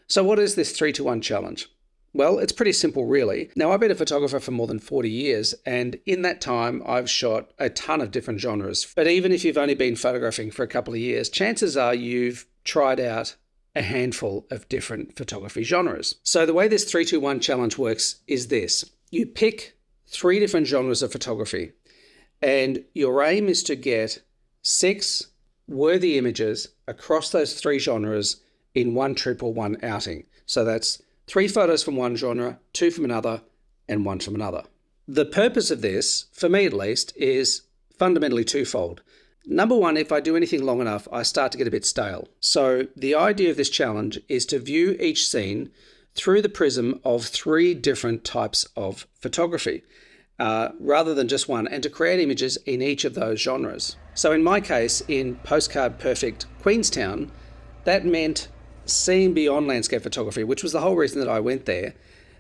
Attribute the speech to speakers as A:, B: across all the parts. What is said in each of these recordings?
A: So what is this 3-to-1 challenge? Well, it's pretty simple, really. Now, I've been a photographer for more than 40 years, and in that time, I've shot a ton of different genres. But even if you've only been photographing for a couple of years, chances are you've tried out a handful of different photography genres. So the way this 3-to-1 challenge works is this. You pick 3 different genres of photography, and your aim is to get 6 worthy images across those 3 genres in one trip or one outing. So that's 3 photos from one genre, 2 from another, and 1 from another. The purpose of this, for me at least, is fundamentally twofold. Number one, if I do anything long enough, I start to get a bit stale. So the idea of this challenge is to view each scene through the prism of 3 different types of photography, rather than just one, and to create images in each of those genres. So in my case, in Postcard Perfect Queenstown, that meant seeing beyond landscape photography, which was the whole reason that I went there,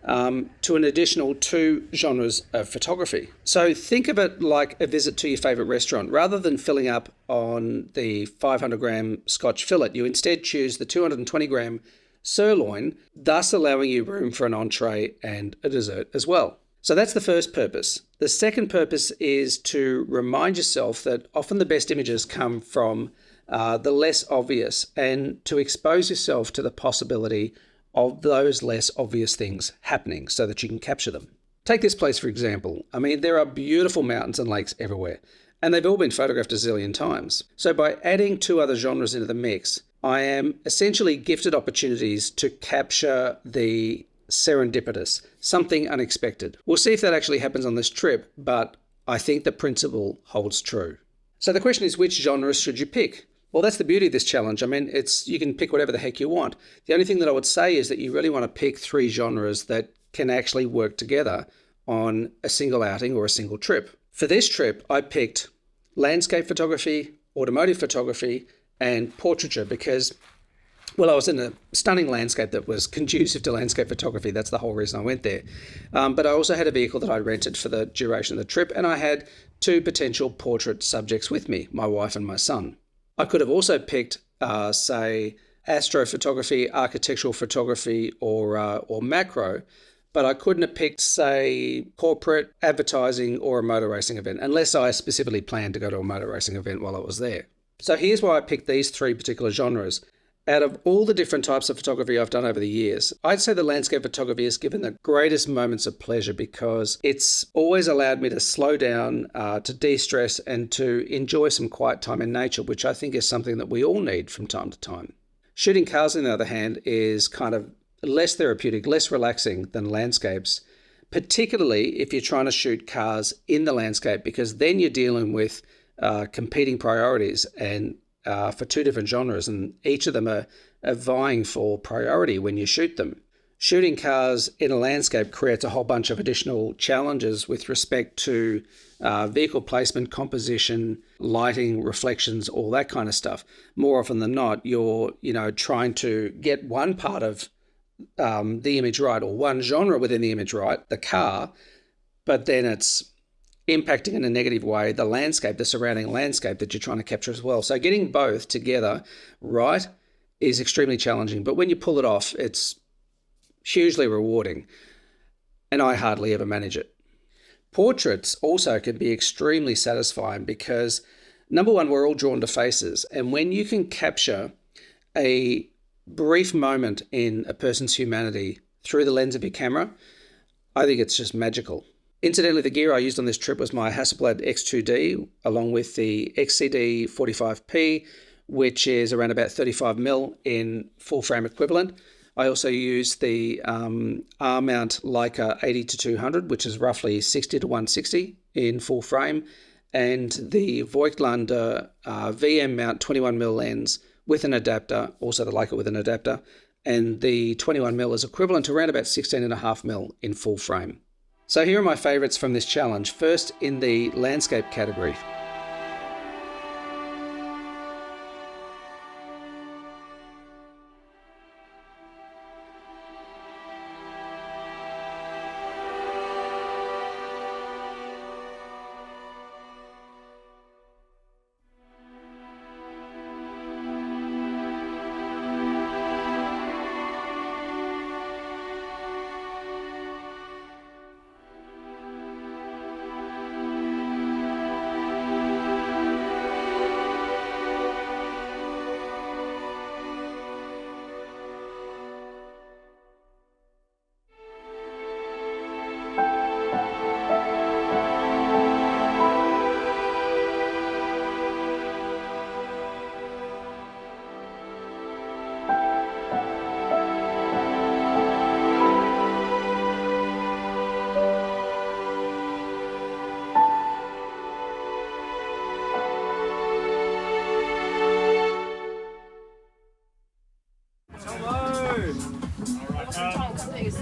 A: to an additional 2 genres of photography. So think of it like a visit to your favourite restaurant. Rather than filling up on the 500-gram Scotch fillet, you instead choose the 220-gram sirloin, thus allowing you room for an entree and a dessert as well. So that's the first purpose. The second purpose is to remind yourself that often the best images come from the less obvious, and to expose yourself to the possibility of those less obvious things happening so that you can capture them. Take this place, for example. I mean, there are beautiful mountains and lakes everywhere, and they've all been photographed a zillion times. So by adding 2 other genres into the mix, I am essentially gifted opportunities to capture the serendipitous, something unexpected. We'll see if that actually happens on this trip, but I think the principle holds true. So the question is, which genres should you pick? Well, that's the beauty of this challenge. I mean, you can pick whatever the heck you want. The only thing that I would say is that you really want to pick 3 genres that can actually work together on a single outing or a single trip. For this trip, I picked landscape photography, automotive photography, and portraiture because, well, I was in a stunning landscape that was conducive to landscape photography. That's the whole reason I went there. But I also had a vehicle that I rented for the duration of the trip, and I had 2 potential portrait subjects with me, my wife and my son. I could have also picked, say, astrophotography, architectural photography, or macro, but I couldn't have picked, say, corporate, advertising, or a motor racing event, unless I specifically planned to go to a motor racing event while I was there. So here's why I picked these 3 particular genres. Out of all the different types of photography I've done over the years, I'd say the landscape photography has given the greatest moments of pleasure because it's always allowed me to slow down, to de-stress, and to enjoy some quiet time in nature, which I think is something that we all need from time to time. Shooting cars, on the other hand, is kind of less therapeutic, less relaxing than landscapes, particularly if you're trying to shoot cars in the landscape, because then you're dealing with competing priorities and for 2 different genres, and each of them are vying for priority when you shoot them. Shooting cars in a landscape creates a whole bunch of additional challenges with respect to vehicle placement, composition, lighting, reflections, all that kind of stuff. More often than not, you're trying to get one part of the image right, or one genre within the image right, the car, but then it's impacting in a negative way the landscape, the surrounding landscape that you're trying to capture as well. So getting both together right is extremely challenging, but when you pull it off, it's hugely rewarding, and I hardly ever manage it. Portraits also can be extremely satisfying because, number one, we're all drawn to faces, and when you can capture a brief moment in a person's humanity through the lens of your camera, I think it's just magical. Incidentally, the gear I used on this trip was my Hasselblad X2D, along with the XCD 45P, which is around about 35mm in full frame equivalent. I also used the R mount Leica 80-200, which is roughly 60-160 in full frame, and the Voigtlander VM mount 21mm lens with an adapter, also the Leica with an adapter, and the 21mm is equivalent to around about 16.5mm in full frame. So here are my favourites from this challenge. First, in the landscape category.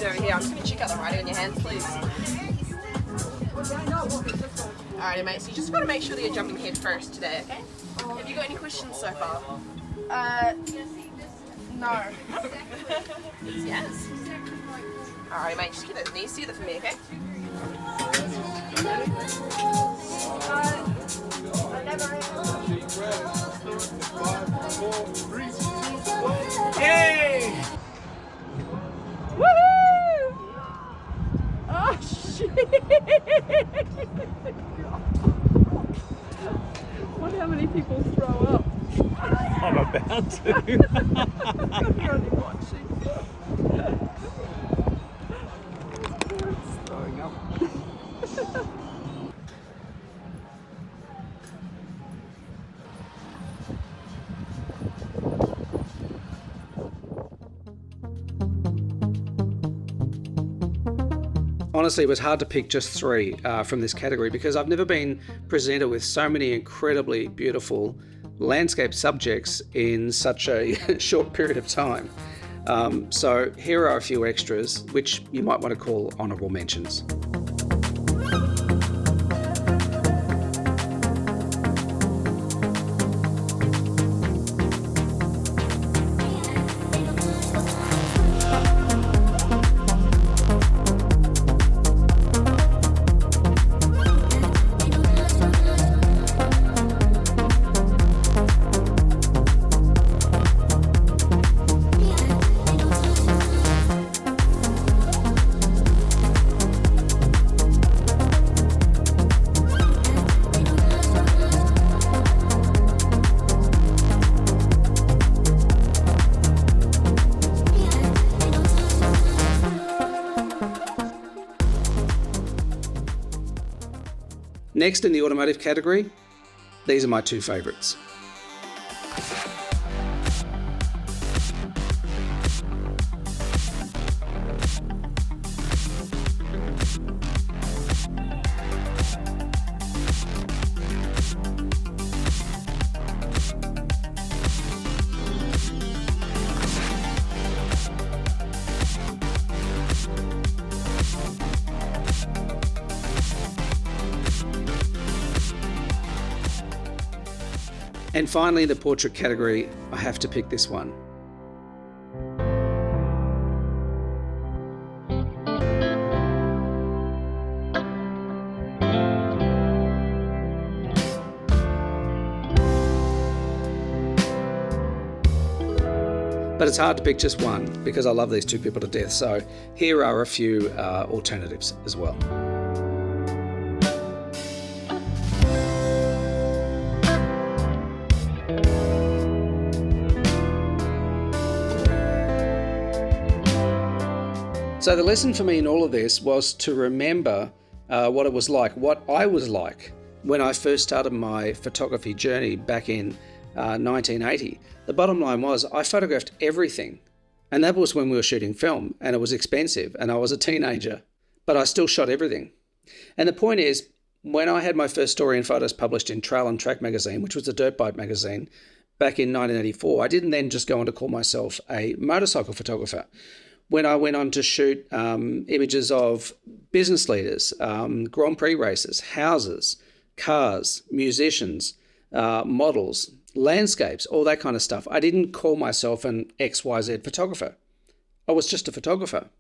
B: sit over here. I'm just going to check out the writing on your hands, please. Alrighty, mate. So you just got to make sure that you're jumping head first today, okay? Have you got any questions so far?
C: No.
B: Yes. Alright, mate. Just keep those knees together for me, okay?
C: Yay! Woohoo! Oh shit! Wonder how many people throw up.
D: I'm about to.
C: You're only watching.
D: It's throwing up.
A: Honestly, it was hard to pick just three from this category because I've never been presented with so many incredibly beautiful landscape subjects in such a short period of time. So here are a few extras, which you might want to call honourable mentions. Next, in the automotive category, these are my two favourites. And finally, in the portrait category, I have to pick this one. But it's hard to pick just one because I love these two people to death. So here are a few alternatives as well. So the lesson for me in all of this was to remember what it was like, what I was like when I first started my photography journey back in 1980. The bottom line was I photographed everything, and that was when we were shooting film, and it was expensive, and I was a teenager, but I still shot everything. And the point is, when I had my first story and photos published in Trail and Track magazine, which was a dirt bike magazine, back in 1984, I didn't then just go on to call myself a motorcycle photographer. When I went on to shoot images of business leaders, Grand Prix races, houses, cars, musicians, models, landscapes, all that kind of stuff, I didn't call myself an XYZ photographer. I was just a photographer.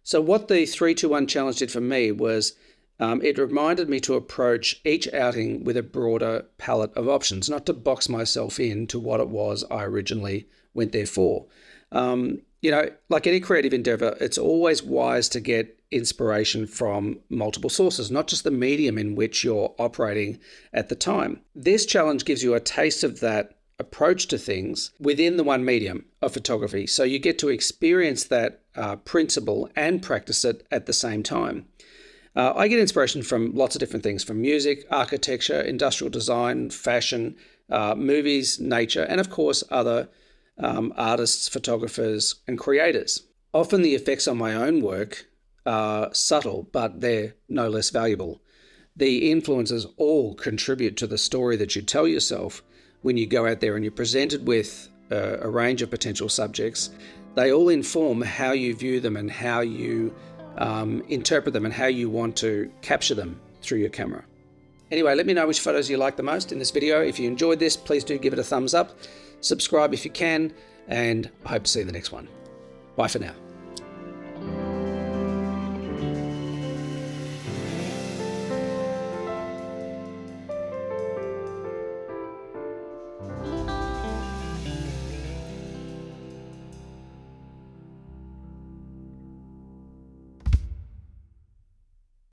A: So what the 3-2-1 challenge did for me was it reminded me to approach each outing with a broader palette of options, not to box myself into what it was I originally went there for. Like any creative endeavor, it's always wise to get inspiration from multiple sources, not just the medium in which you're operating at the time. This challenge gives you a taste of that approach to things within the one medium of photography. So you get to experience that principle and practice it at the same time. I get inspiration from lots of different things, from music, architecture, industrial design, fashion, movies, nature, and of course other artists, photographers, and creators. Often the effects on my own work are subtle, but they're no less valuable. The influences all contribute to the story that you tell yourself when you go out there and you're presented with a range of potential subjects. They all inform how you view them and how you interpret them and how you want to capture them through your camera. Anyway, let me know which photos you like the most in this video. If you enjoyed this, please do give it a thumbs up. Subscribe if you can, and I hope to see you in the next one. Bye for now.